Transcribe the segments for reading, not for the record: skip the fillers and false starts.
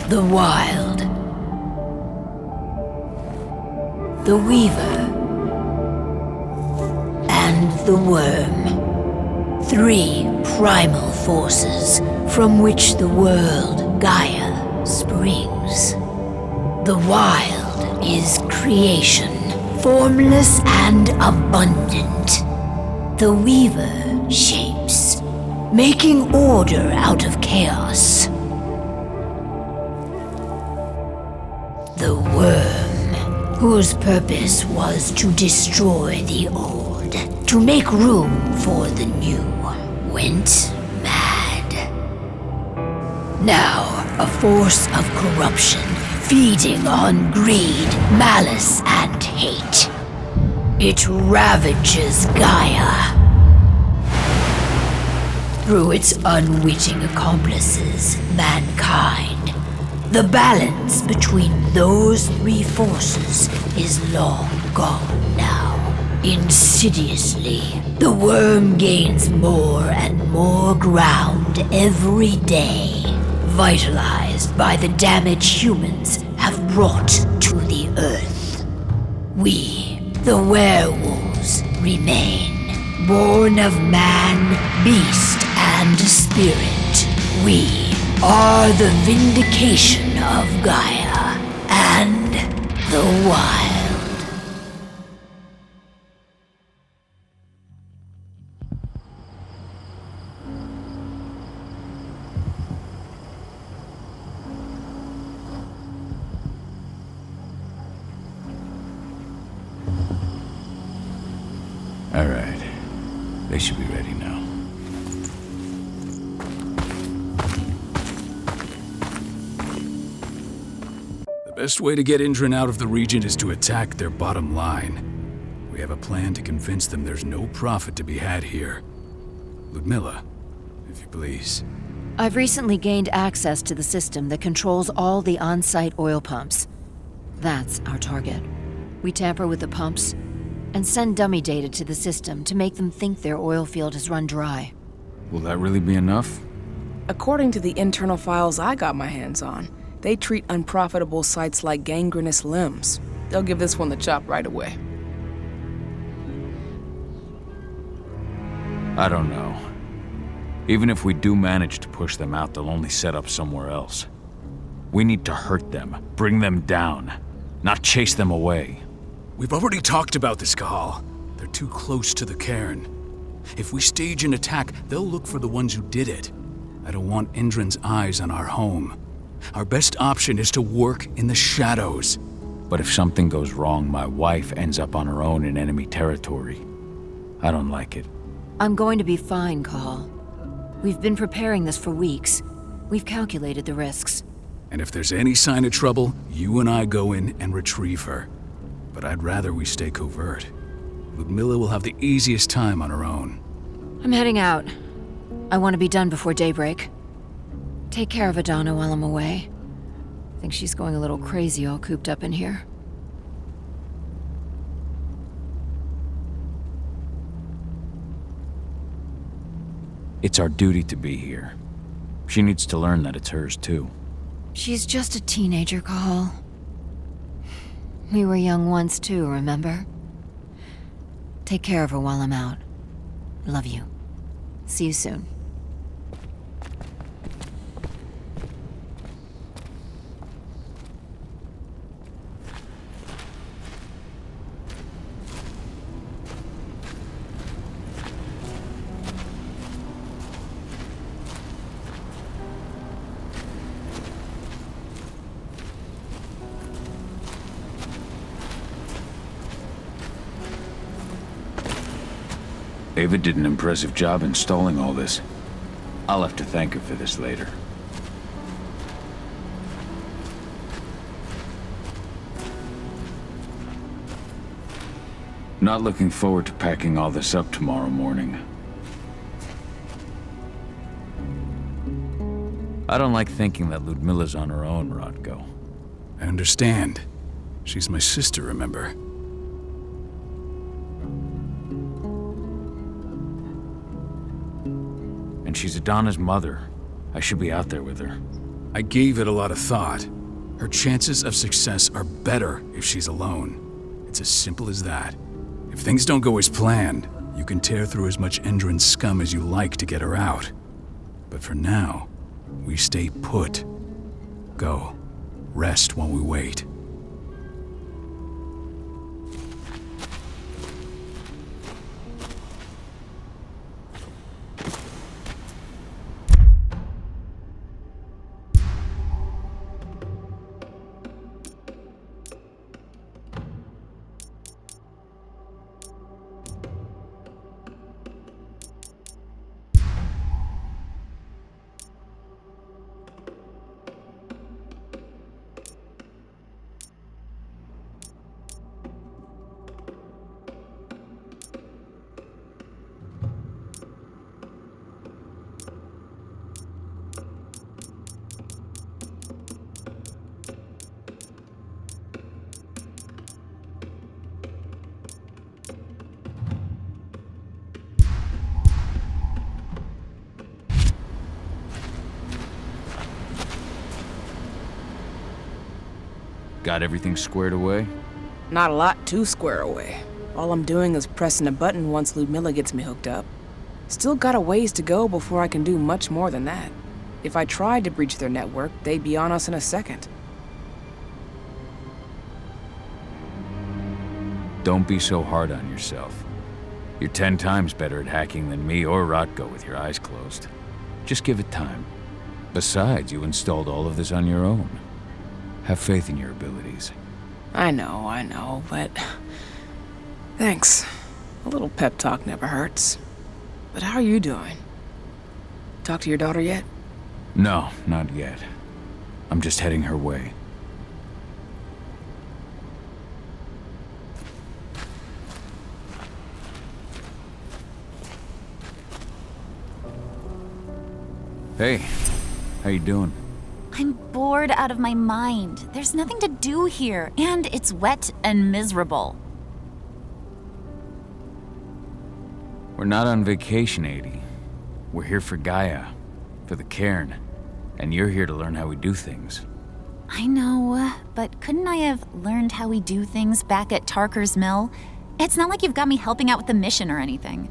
The Wild, the Weaver, and the Worm. 3 primal forces from which the world Gaia springs. The Wild is creation, formless and abundant. The Weaver shapes, making order out of chaos. The Worm, whose purpose was to destroy the old, to make room for the new, went mad. Now, a force of corruption, feeding on greed, malice, and hate. It ravages Gaia. Through its unwitting accomplices, mankind, the balance between those 3 forces is long gone now. Insidiously, the Worm gains more and more ground every day, vitalized by the damage humans have brought to the Earth. We, the werewolves, remain, born of man, beast, and spirit. We are the vindication of Gaia and the Wild. All right. They should be ready now. The best way to get Indran out of the region is to attack their bottom line. We have a plan to convince them there's no profit to be had here. Ludmilla, if you please. I've recently gained access to the system that controls all the on-site oil pumps. That's our target. We tamper with the pumps and send dummy data to the system to make them think their oil field has run dry. Will that really be enough? According to the internal files I got my hands on, they treat unprofitable sites like gangrenous limbs. They'll give this one the chop right away. I don't know. Even if we do manage to push them out, they'll only set up somewhere else. We need to hurt them, bring them down, not chase them away. We've already talked about this, Cahal. They're too close to the cairn. If we stage an attack, they'll look for the ones who did it. I don't want Indran's eyes on our home. Our best option is to work in the shadows. But if something goes wrong, my wife ends up on her own in enemy territory. I don't like it. I'm going to be fine, Cahal. We've been preparing this for weeks. We've calculated the risks. And if there's any sign of trouble, you and I go in and retrieve her. But I'd rather we stay covert. Ludmilla will have the easiest time on her own. I'm heading out. I want to be done before daybreak. Take care of Adana while I'm away. I think she's going a little crazy all cooped up in here. It's our duty to be here. She needs to learn that it's hers too. She's just a teenager, Cahal. We were young once too, remember? Take care of her while I'm out. Love you. See you soon. David did an impressive job installing all this. I'll have to thank her for this later. Not looking forward to packing all this up tomorrow morning. I don't like thinking that Ludmilla's on her own, Rodko. I understand. She's my sister, remember? And she's Adana's mother. I should be out there with her. I gave it a lot of thought. Her chances of success are better if she's alone. It's as simple as that. If things don't go as planned, you can tear through as much Endron scum as you like to get her out. But for now, we stay put. Go. Rest while we wait. Got everything squared away? Not a lot to square away. All I'm doing is pressing a button once Ludmilla gets me hooked up. Still got a ways to go before I can do much more than that. If I tried to breach their network, they'd be on us in a second. Don't be so hard on yourself. You're 10 times better at hacking than me or Rotko with your eyes closed. Just give it time. Besides, you installed all of this on your own. Have faith in your abilities. I know, but... Thanks. A little pep talk never hurts. But how are you doing? Talk to your daughter yet? No, not yet. I'm just heading her way. Hey, how you doing? I'm bored out of my mind. There's nothing to do here, and it's wet and miserable. We're not on vacation, Adie. We're here for Gaia, for the cairn, and you're here to learn how we do things. I know, but couldn't I have learned how we do things back at Tarker's Mill? It's not like you've got me helping out with the mission or anything.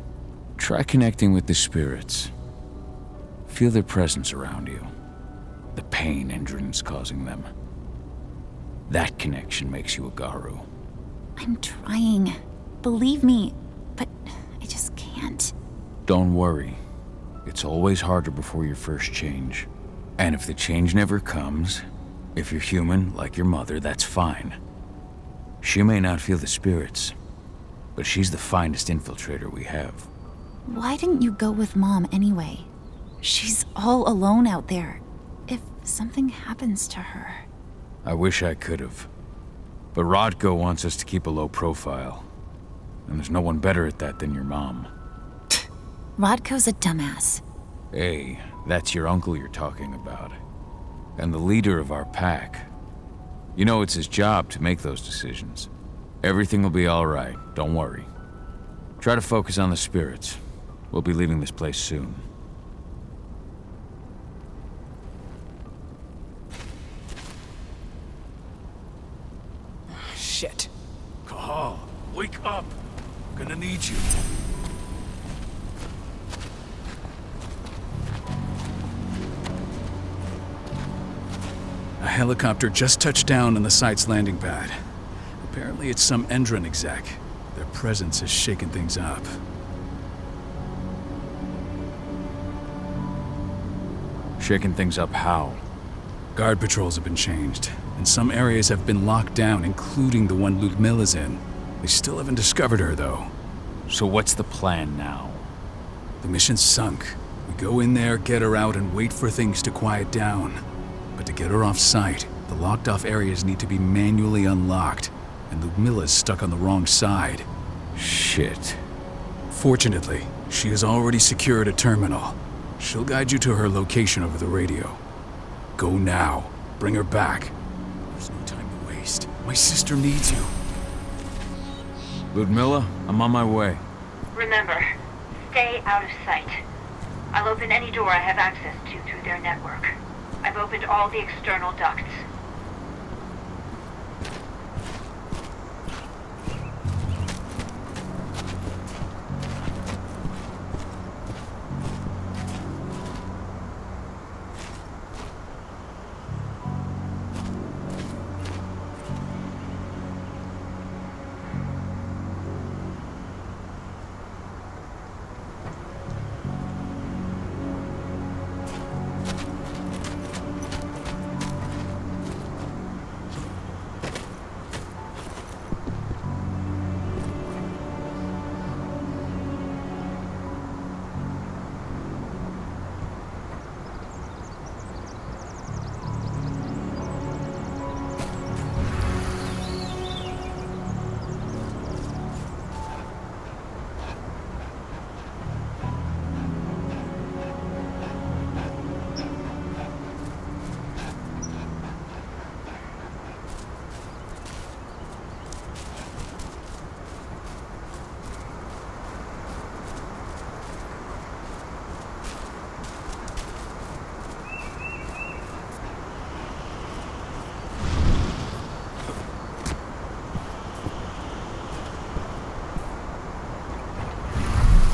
Try connecting with the spirits. Feel their presence around you. The pain Endron's causing them. That connection makes you a Garu. I'm trying. Believe me, but I just can't. Don't worry. It's always harder before your first change. And if the change never comes, if you're human, like your mother, that's fine. She may not feel the spirits, but she's the finest infiltrator we have. Why didn't you go with Mom anyway? She's all alone out there. If something happens to her... I wish I could have. But Rodko wants us to keep a low profile. And there's no one better at that than your mom. Rodko's a dumbass. Hey, that's your uncle you're talking about. And the leader of our pack. You know it's his job to make those decisions. Everything will be all right, don't worry. Try to focus on the spirits. We'll be leaving this place soon. Shit. Cahal, wake up! I'm gonna need you. A helicopter just touched down on the site's landing pad. Apparently it's some Endron exec. Their presence has shaken things up. Shaking things up how? Guard patrols have been changed, and some areas have been locked down, including the one Ludmilla's in. They still haven't discovered her, though. So what's the plan now? The mission's sunk. We go in there, get her out, and wait for things to quiet down. But to get her off-site, the locked-off areas need to be manually unlocked, and Ludmilla's stuck on the wrong side. Shit. Fortunately, she has already secured a terminal. She'll guide you to her location over the radio. Go now. Bring her back. There's no time to waste. My sister needs you. Ludmilla, I'm on my way. Remember, stay out of sight. I'll open any door I have access to through their network. I've opened all the external ducts.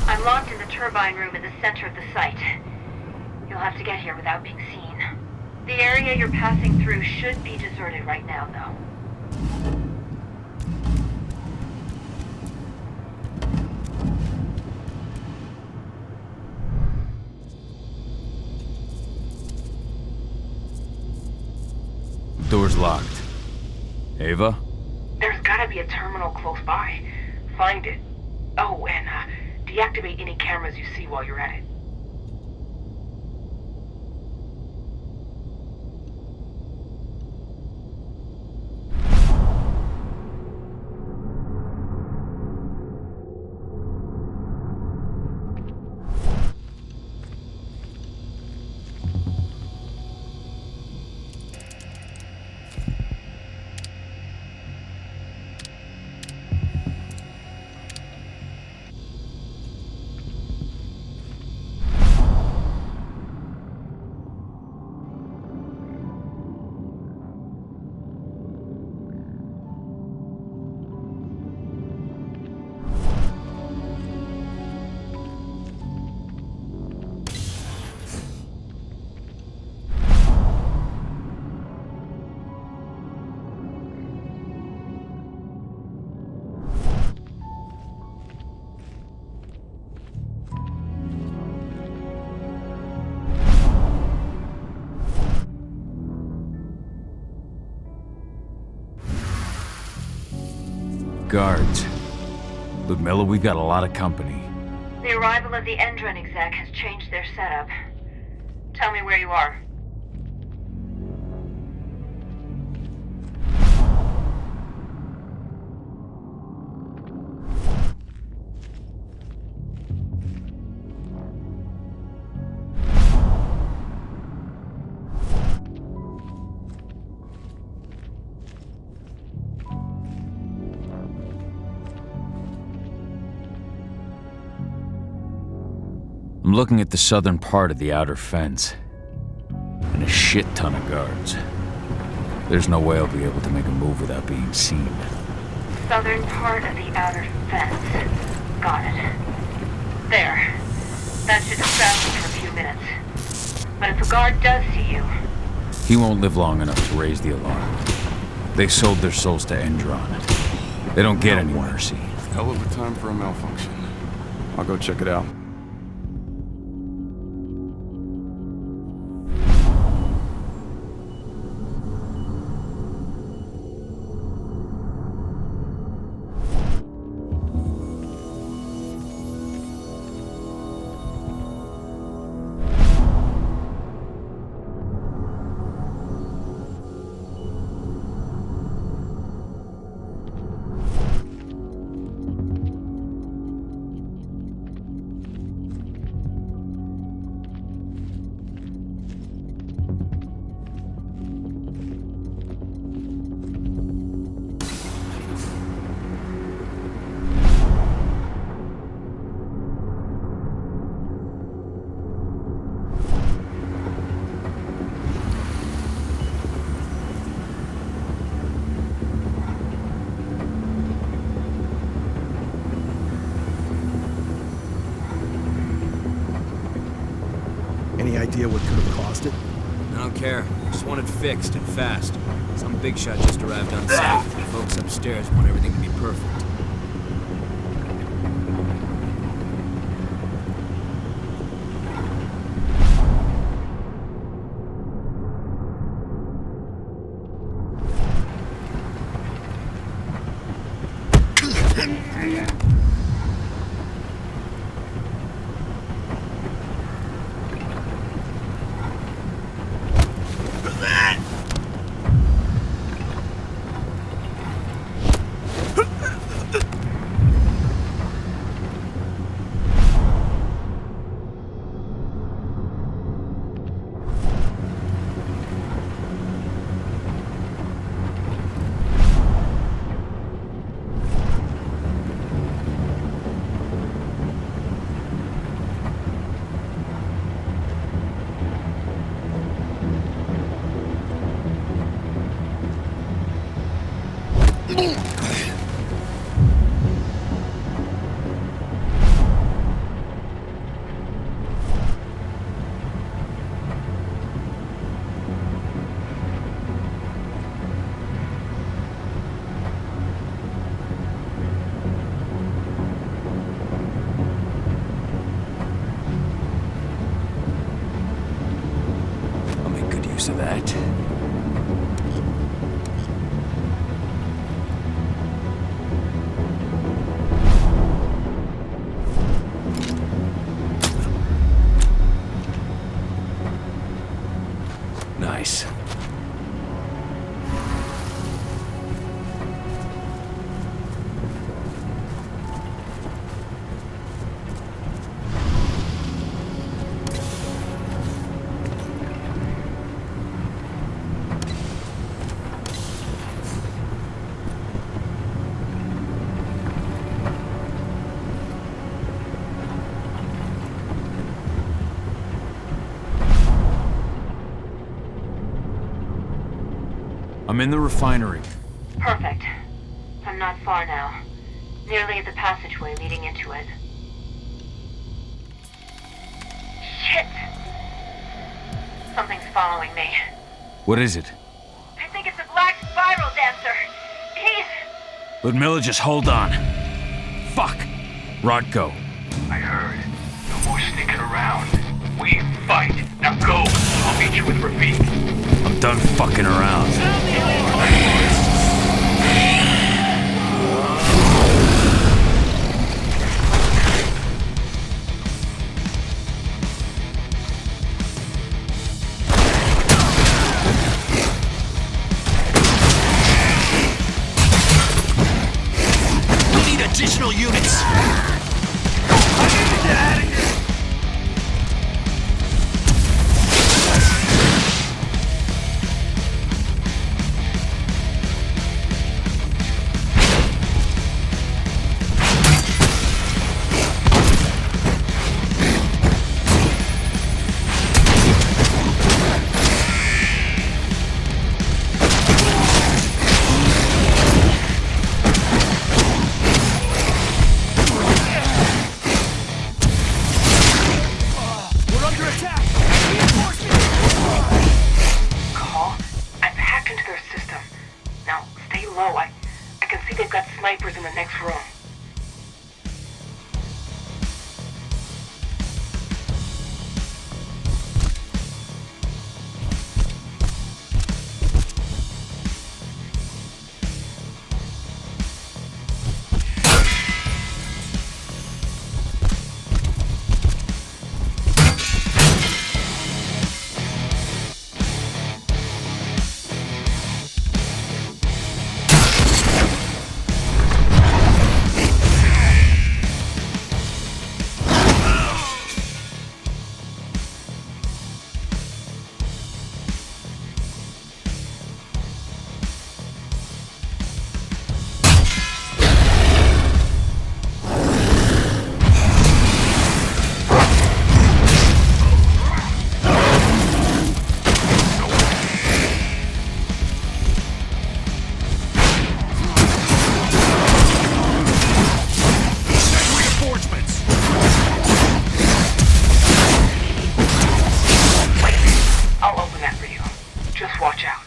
I'm locked in the turbine room in the center of the site. You'll have to get here without being seen. The area you're passing through should be deserted right now, though. Door's locked. Ava? There's gotta be a terminal close by. Find it. Oh, and deactivate any cameras you see while you're at it. Guards. Ludmilla, we've got a lot of company. The arrival of the Endron exec has changed their setup. Tell me where you are. I'm looking at the southern part of the outer fence. And a shit ton of guards. There's no way I'll be able to make a move without being seen. Southern part of the outer fence. Got it. There. That should distract you for a few minutes. But if a guard does see you... He won't live long enough to raise the alarm. They sold their souls to Endron. They don't get any mercy. Hell of a time for a malfunction. I'll go check it out. idea what could have caused it? I don't care. Just want it fixed and fast. Some big shot just arrived on site. The folks upstairs want everything to be perfect. I'll make good use of that. Nice. I'm in the refinery. Perfect. I'm not far now. Nearly at the passageway leading into it. Shit! Something's following me. What is it? I think it's a black spiral dancer. He's... Ludmilla, just hold on. Fuck! Rodko. I heard. No more sneaking around. We fight. Now go. I'll meet you with Rafik. I'm done fucking around. We need additional units! I need to get out of here! Snipers in the next room. Just watch out.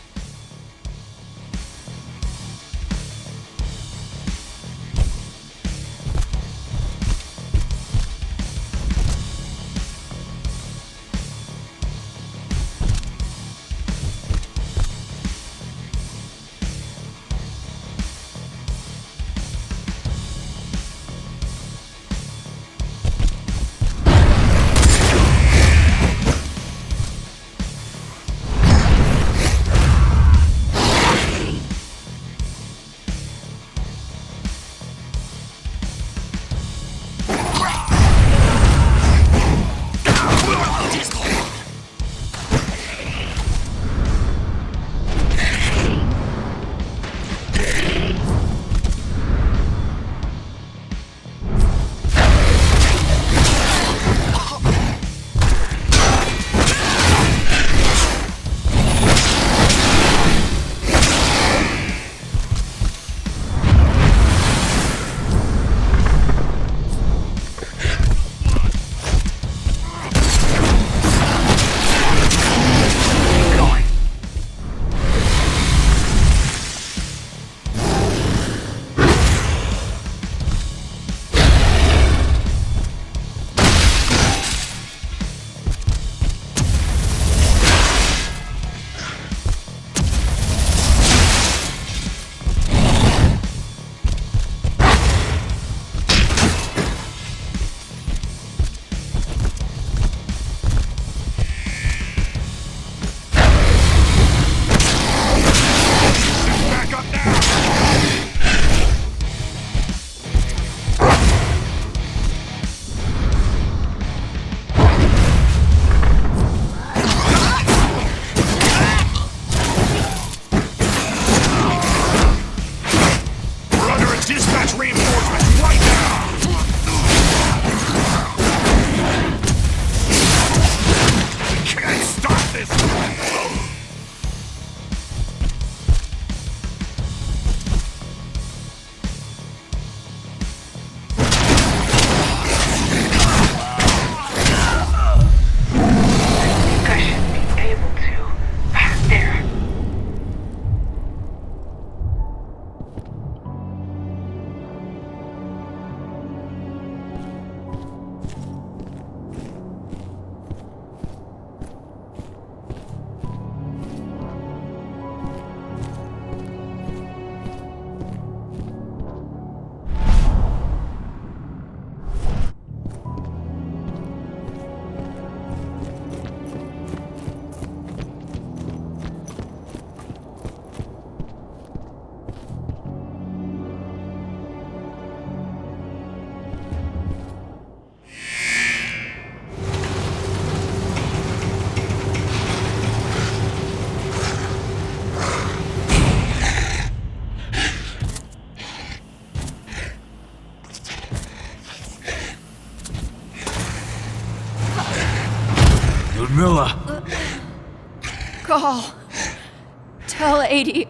Ludmilla! Call. Tell 80.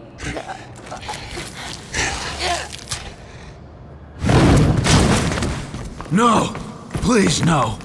No! Please, no!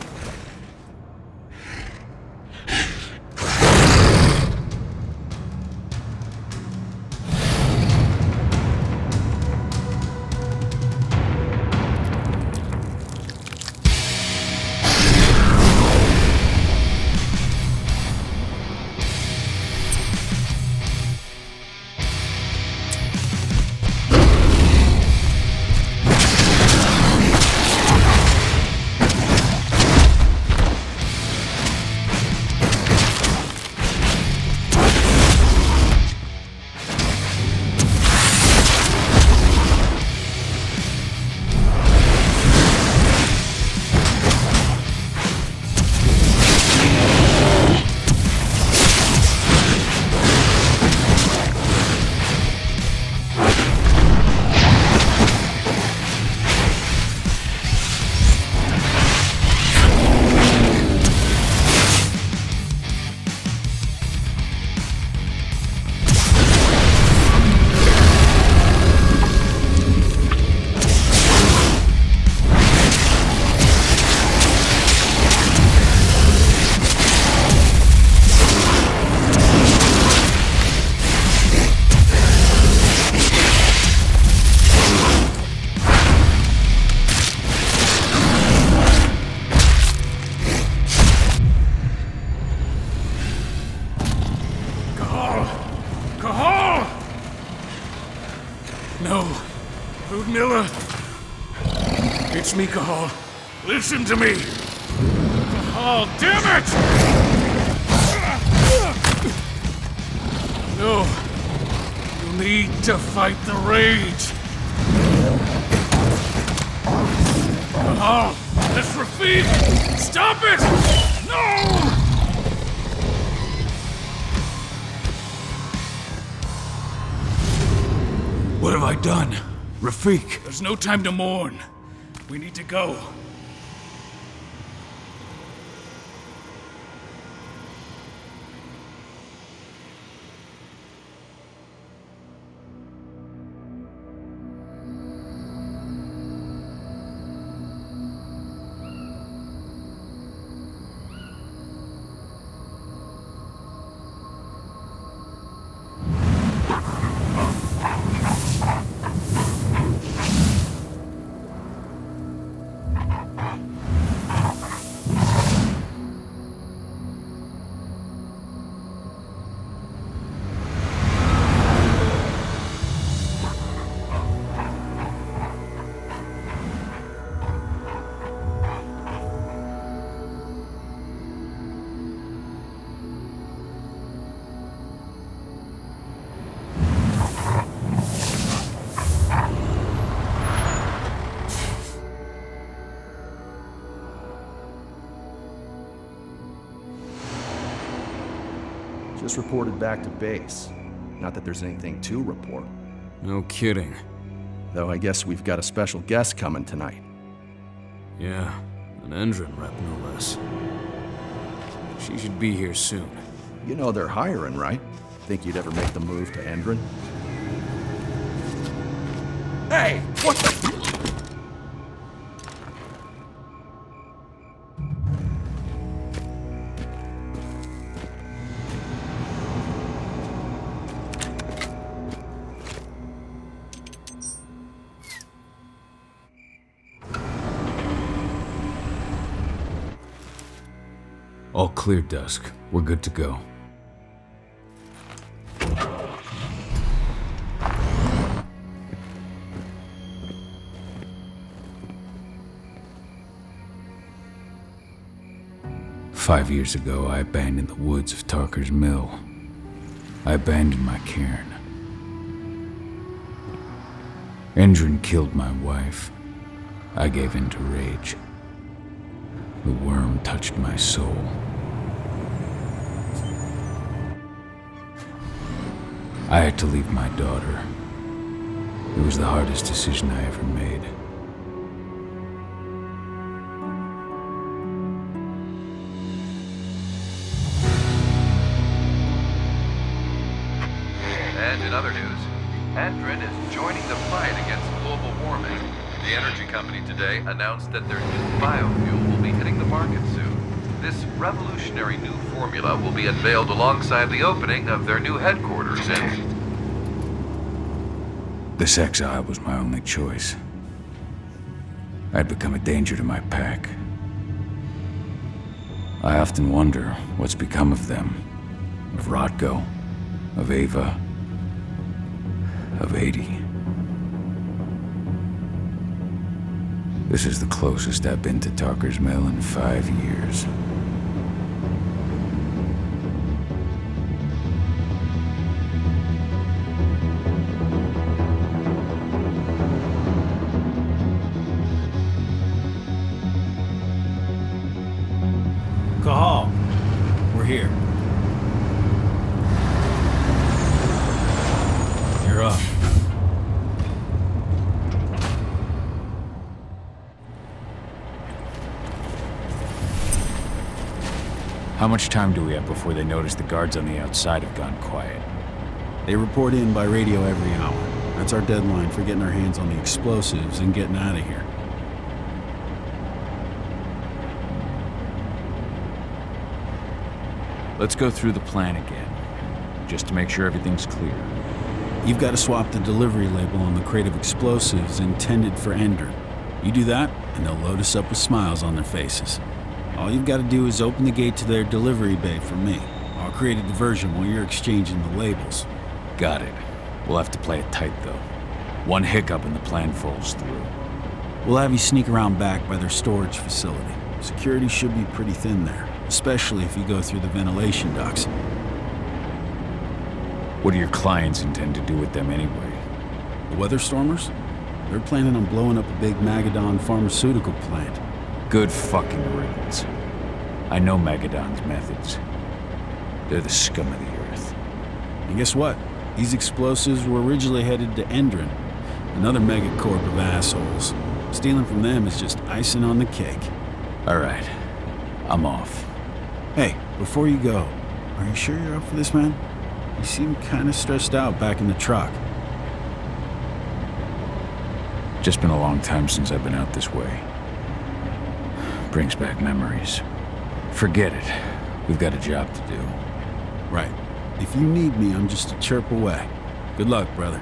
No. Ludmilla! It's me, Cahal. Listen to me! Cahal, damn it! No. You need to fight the rage. Cahal, that's Rafik! Stop it! No! What have I done? Rafik! There's no time to mourn. We need to go. Just reported back to base. Not that there's anything to report. No kidding. Though I guess we've got a special guest coming tonight. Yeah, an Endron rep, no less. She should be here soon. You know they're hiring, right? Think you'd ever make the move to Endron? Hey! What the... All clear, Dusk. We're good to go. Five years ago, I abandoned the woods of Tarker's Mill. I abandoned my cairn. Endron killed my wife. I gave in to rage. The worm touched my soul. I had to leave my daughter. It was the hardest decision I ever made. And in other news, Endron is joining the fight against global warming. The energy company today announced that their new biofuel will be hitting the market soon. This revolutionary new formula will be unveiled alongside the opening of their new headquarters in... This exile was my only choice. I'd become a danger to my pack. I often wonder what's become of them. Of Rotko, of Ava, of 80. This is the closest I've been to Tarker's Mill in 5 years. Cahal, we're here. You're up. How much time do we have before they notice the guards on the outside have gone quiet? They report in by radio every hour. That's our deadline for getting our hands on the explosives and getting out of here. Let's go through the plan again, just to make sure everything's clear. You've got to swap the delivery label on the crate of explosives intended for Endron. You do that, and they'll load us up with smiles on their faces. All you've got to do is open the gate to their delivery bay for me. I'll create a diversion while you're exchanging the labels. Got it. We'll have to play it tight, though. One hiccup and the plan falls through. We'll have you sneak around back by their storage facility. Security should be pretty thin there, especially if you go through the ventilation ducts. What do your clients intend to do with them anyway? The Weatherstormers? They're planning on blowing up a big Magadon pharmaceutical plant. Good fucking riddance. I know Magadon's methods. They're the scum of the earth. And guess what? These explosives were originally headed to Endron, another megacorp of assholes. Stealing from them is just icing on the cake. All right. I'm off. Hey, before you go, are you sure you're up for this, man? You seem kind of stressed out back in the truck. Just been a long time since I've been out this way. Brings back memories. Forget it. We've got a job to do. Right. If you need me, I'm just a chirp away. Good luck, brother.